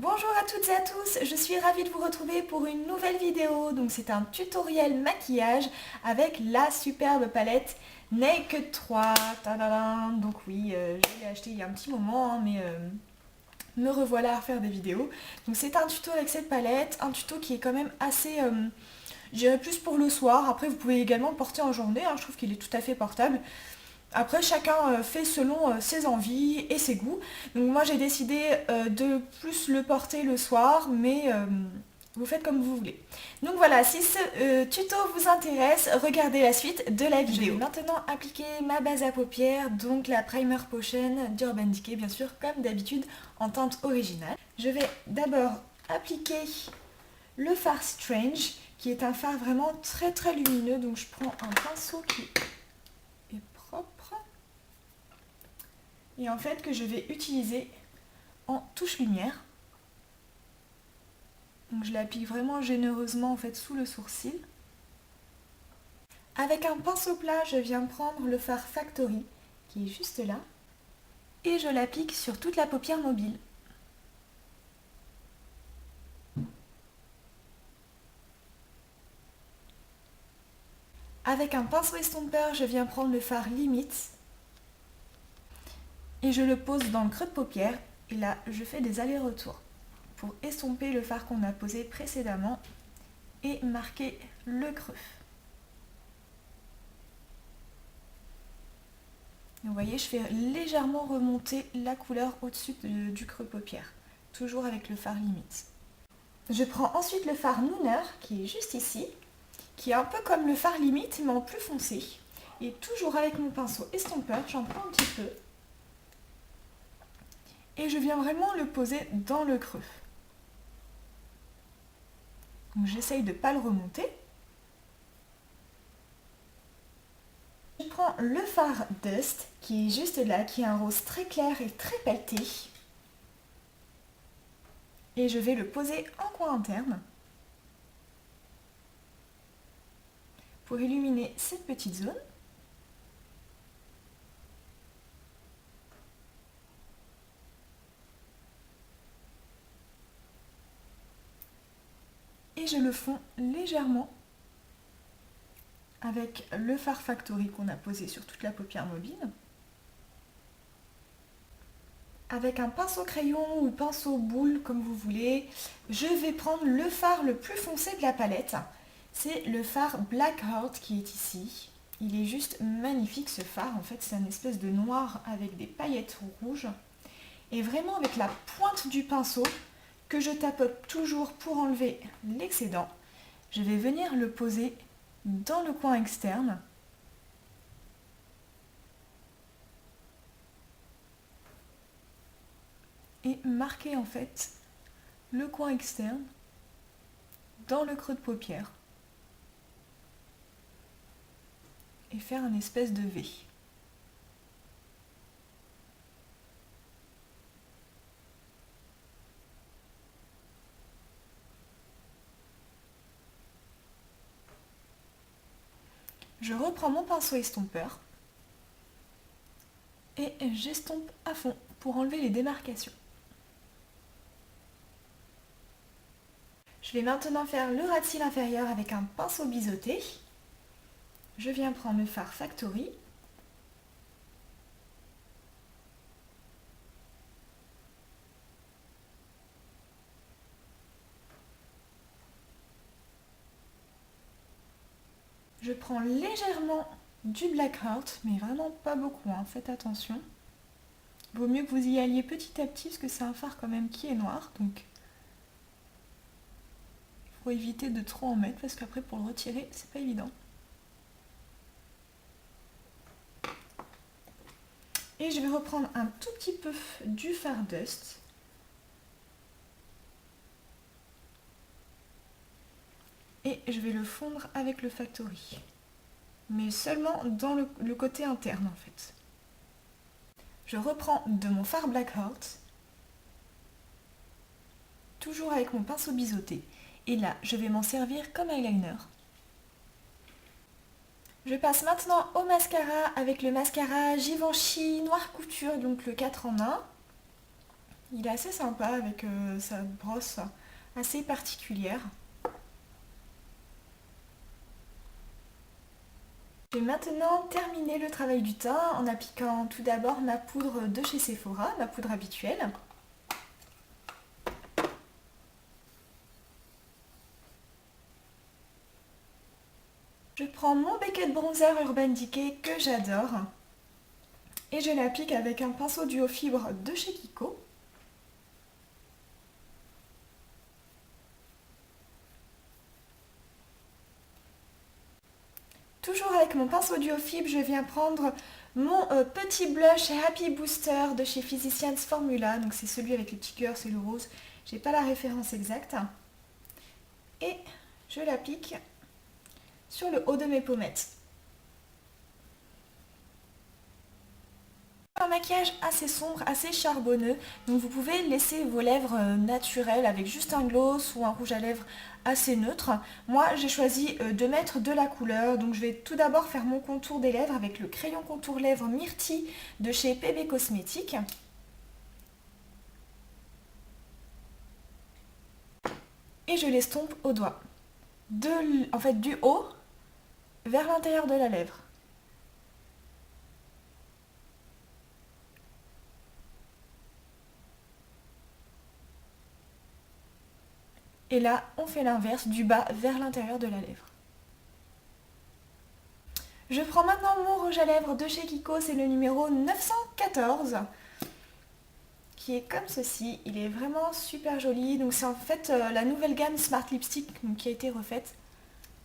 Bonjour à toutes et à tous, je suis ravie de vous retrouver pour une nouvelle vidéo. Donc c'est un tutoriel maquillage avec la superbe palette Naked 3. Tadadam. Donc oui, je l'ai acheté il y a un petit moment, hein, mais me revoilà à faire des vidéos. Donc c'est un tuto avec cette palette, un tuto qui est quand même assez, je dirais plus pour le soir. Après vous pouvez également le porter en journée, hein, je trouve qu'il est tout à fait portable. Après, chacun fait selon ses envies et ses goûts. Donc moi, j'ai décidé de plus le porter le soir, mais vous faites comme vous voulez. Donc voilà, si ce tuto vous intéresse, regardez la suite de la vidéo. Je vais maintenant appliquer ma base à paupières, donc la Primer Potion d'Urban Decay, bien sûr, comme d'habitude, en teinte originale. Je vais d'abord appliquer le fard Strange, qui est un fard vraiment très très lumineux. Donc je prends un pinceau qui est propre et en fait que je vais utiliser en touche lumière. Donc je l'applique vraiment généreusement en fait sous le sourcil. Avec un pinceau plat, je viens prendre le fard Factory qui est juste là et je l'applique sur toute la paupière mobile. Avec un pinceau estompeur, je viens prendre le fard Limite et je le pose dans le creux de paupière et là je fais des allers-retours pour estomper le fard qu'on a posé précédemment et marquer le creux. Vous voyez, je fais légèrement remonter la couleur au-dessus du creux paupière, toujours avec le fard Limite. Je prends ensuite le fard Nooner, qui est juste ici, qui est un peu comme le fard Limite, mais en plus foncé. Et toujours avec mon pinceau estompeur, j'en prends un petit peu. Et je viens vraiment le poser dans le creux. Donc j'essaye de ne pas le remonter. Je prends le fard Dust, qui est juste là, qui est un rose très clair et très pelleté. Et je vais le poser en coin interne pour illuminer cette petite zone. Et je le fonds légèrement avec le fard Factory qu'on a posé sur toute la paupière mobile. Avec un pinceau crayon ou pinceau boule comme vous voulez, je vais prendre le fard le plus foncé de la palette. C'est le fard Black Heart qui est ici. Il est juste magnifique ce fard, en fait c'est une espèce de noir avec des paillettes rouges. Et vraiment avec la pointe du pinceau que je tapote toujours pour enlever l'excédent, je vais venir le poser dans le coin externe. Et marquer en fait le coin externe dans le creux de paupière. Et faire une espèce de V. Je reprends mon pinceau estompeur et j'estompe à fond pour enlever les démarcations. Je vais maintenant faire le ras de cils inférieur avec un pinceau biseauté. Je viens prendre le fard Factory. Je prends légèrement du Black Heart, mais vraiment pas beaucoup, hein, faites attention. Vaut mieux que vous y alliez petit à petit, parce que c'est un fard quand même qui est noir, donc il faut éviter de trop en mettre, parce qu'après pour le retirer, c'est pas évident. Et je vais reprendre un tout petit peu du fard Dust. Et je vais le fondre avec le Factory. Mais seulement dans le côté interne en fait. Je reprends de mon fard Black Heart, toujours avec mon pinceau biseauté. Et là, je vais m'en servir comme eyeliner. Je passe maintenant au mascara avec le mascara Givenchy Noir Couture, donc le 4 en 1. Il est assez sympa avec sa brosse assez particulière. Je vais maintenant terminer le travail du teint en appliquant tout d'abord ma poudre de chez Sephora, ma poudre habituelle. Je prends mon Beckett Bronzer Urban Decay que j'adore et je l'applique avec un pinceau duo fibre de chez Kiko. Toujours avec mon pinceau duo fibre, je viens prendre mon petit blush Happy Booster de chez Physicians Formula. Donc c'est celui avec les petits cœurs, c'est le rose. J'ai pas la référence exacte. Et je l'applique sur le haut de mes pommettes. Un maquillage assez sombre, assez charbonneux, donc vous pouvez laisser vos lèvres naturelles avec juste un gloss ou un rouge à lèvres assez neutre. Moi j'ai choisi de mettre de la couleur, donc je vais tout d'abord faire mon contour des lèvres avec le crayon contour lèvres Myrtille de chez PB Cosmetics. Et je l'estompe au doigt, en fait du haut vers l'intérieur de la lèvre. Et là, on fait l'inverse, du bas vers l'intérieur de la lèvre. Je prends maintenant mon rouge à lèvres de chez Kiko, c'est le numéro 914, qui est comme ceci. Il est vraiment super joli. Donc c'est en fait la nouvelle gamme Smart Lipstick qui a été refaite.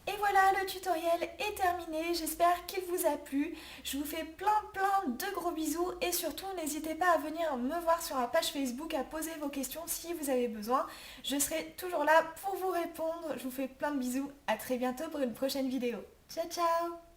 Et voilà, le tutoriel est terminé, j'espère qu'il vous a plu. Je vous fais plein de gros bisous et surtout n'hésitez pas à venir me voir sur la page Facebook, à poser vos questions si vous avez besoin. Je serai toujours là pour vous répondre. Je vous fais plein de bisous, à très bientôt pour une prochaine vidéo. Ciao ciao!